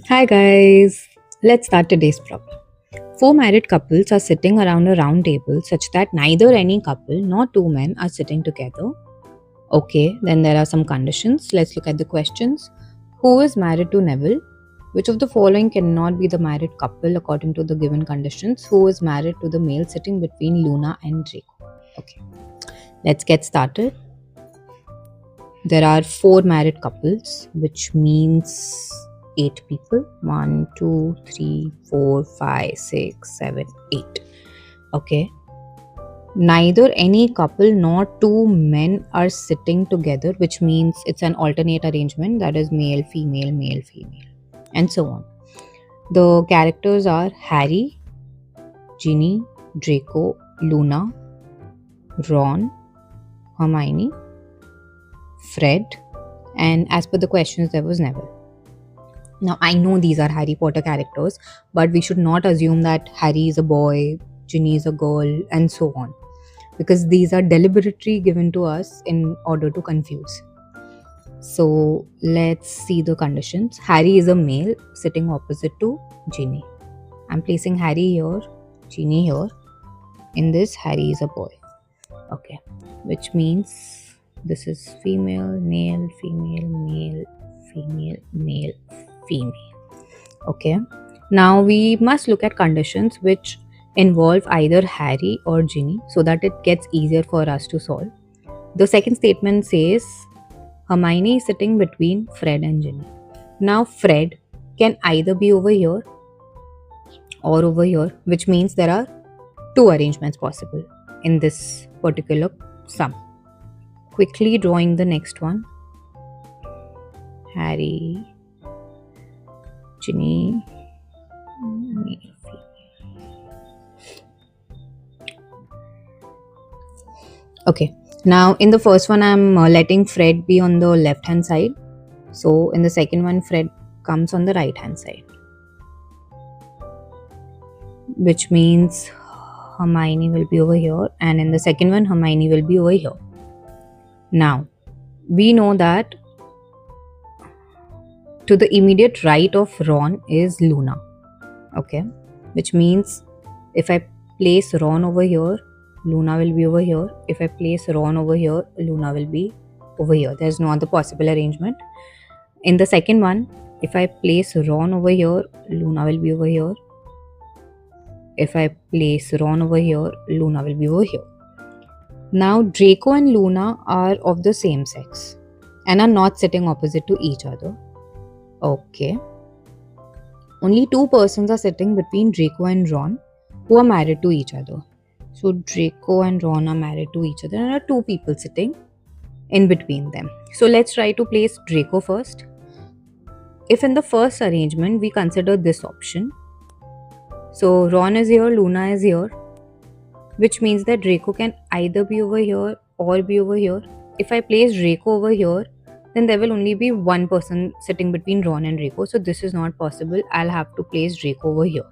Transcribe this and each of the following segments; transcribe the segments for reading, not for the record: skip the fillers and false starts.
Hi guys, let's start today's problem. Four married couples are sitting around a round table such that neither any couple nor two men are sitting together. Okay, then there are some conditions. Let's look at the questions. Who is married to Neville? Which of the following cannot be the married couple according to the given conditions? Who is married to the male sitting between Luna and Draco? Okay, let's get started. There are four married couples, which means eight people. One, two, three, four, five, six, seven, eight. Okay. Neither any couple nor two men are sitting together, which means it's an alternate arrangement, that is male, female, and so on. The characters are Harry, Ginny, Draco, Luna, Ron, Hermione, Fred, and as per the questions, there was Neville. Now, I know these are Harry Potter characters, but we should not assume that Harry is a boy, Ginny is a girl, and so on, because these are deliberately given to us in order to confuse. So, let's see the conditions. Harry is a male sitting opposite to Ginny. I'm placing Harry here, Ginny here. In this, Harry is a boy. Okay, which means this is female, male, female, male, female, male, female. Okay, now we must look at conditions which involve either Harry or Ginny so that it gets easier for us to solve. The second statement says Hermione is sitting between Fred and Ginny. Now, Fred can either be over here or over here, which means there are two arrangements possible in this particular sum. Quickly drawing the next one. Harry, Ginny, okay, now in the first one I'm letting Fred be on the left hand side. So in the second one Fred comes on the right hand side, which means Hermione will be over here, and in the second one Hermione will be over here. Now we know that to the immediate right of Ron is Luna. Okay, which means if I place Ron over here, Luna will be over here. If I place Ron over here, Luna will be over here. There's no other possible arrangement. In the second one, if I place Ron over here, Luna will be over here. If I place Ron over here, Luna will be over here. Now Draco and Luna are of the same sex and are not sitting opposite to each other. Okay. Only two persons are sitting between Draco and Ron who are married to each other. So Draco and Ron are married to each other and there are two people sitting in between them. So let's try to place Draco first. If in the first arrangement we consider this option, so Ron is here, Luna is here, which means that Draco can either be over here or be over here. If I place Draco over here, then there will only be one person sitting between Ron and Draco. So this is not possible. I'll have to place Draco over here.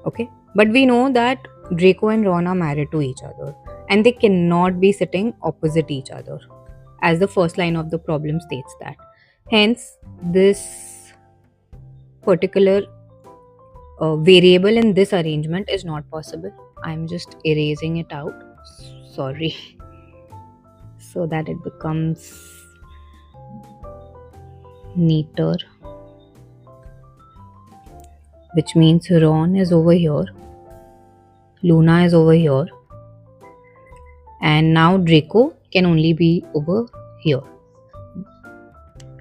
Okay. But we know that Draco and Ron are married to each other and they cannot be sitting opposite each other, as the first line of the problem states that. Hence, this particular variable in this arrangement is not possible. I'm just erasing it out. Sorry. So that it becomes neater, which means Ron is over here, Luna is over here, and now Draco can only be over here.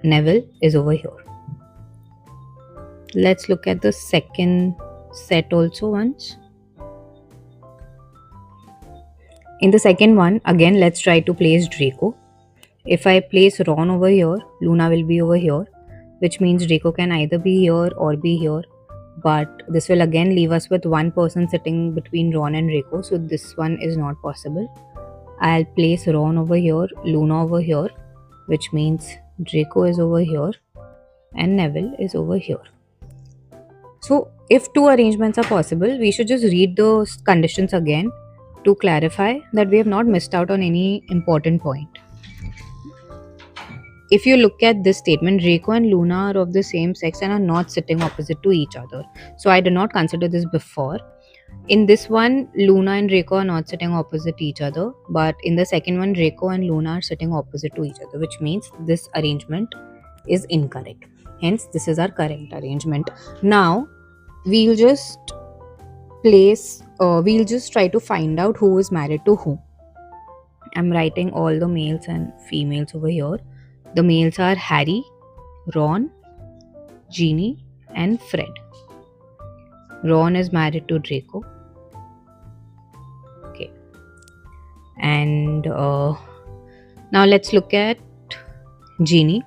Neville is over here. Let's look at the second set also once. In the second one, again, let's try to place Draco. If I place Ron over here, Luna will be over here, which means Draco can either be here or be here. But this will again leave us with one person sitting between Ron and Draco, so this one is not possible. I'll place Ron over here, Luna over here, which means Draco is over here and Neville is over here. So if two arrangements are possible, we should just read the conditions again to clarify that we have not missed out on any important point. if you look at this statement, Draco and Luna are of the same sex and are not sitting opposite to each other. So I did not consider this before. In this one, Luna and Draco are not sitting opposite each other, but in the second one, Draco and Luna are sitting opposite to each other, which means this arrangement is incorrect. Hence, this is our correct arrangement. Now, we'll just we'll just try to find out who is married to whom. I'm writing all the males and females over here. The males are Harry, Ron, Ginny, and Fred. Ron is married to Draco. Okay. And now let's look at Ginny.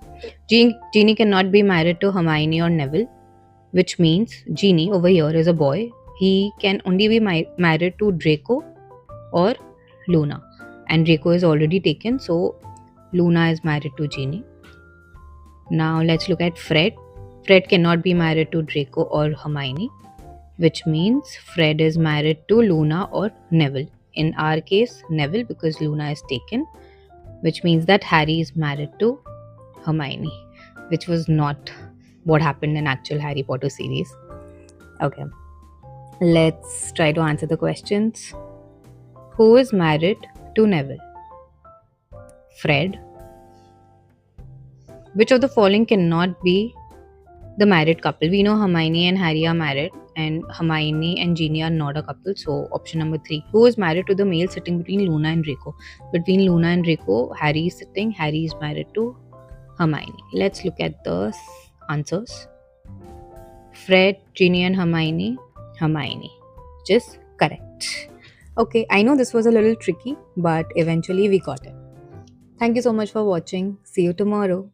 Ginny cannot be married to Hermione or Neville, which means Ginny over here is a boy. He can only be married to Draco or Luna. And Draco is already taken, so Luna is married to Ginny. Now let's look at Fred. Fred cannot be married to Draco or Hermione, which means Fred is married to Luna or Neville. In our case, Neville, because Luna is taken, which means that Harry is married to Hermione, which was not what happened in actual Harry Potter series. Okay, let's try to answer the questions. Who is married to Neville? Fred. Which of the following cannot be the married couple? We know Hermione and Harry are married, and Hermione and Ginny are not a couple. So option number 3. Who is married to the male sitting between Luna and Draco? Between Luna and Draco, Harry is sitting. Harry is married to Hermione. Let's look at the answers. Fred, Ginny, and Hermione. Hermione, which is correct. Okay, I know this was a little tricky, but eventually we got it. Thank you so much for watching. See you tomorrow.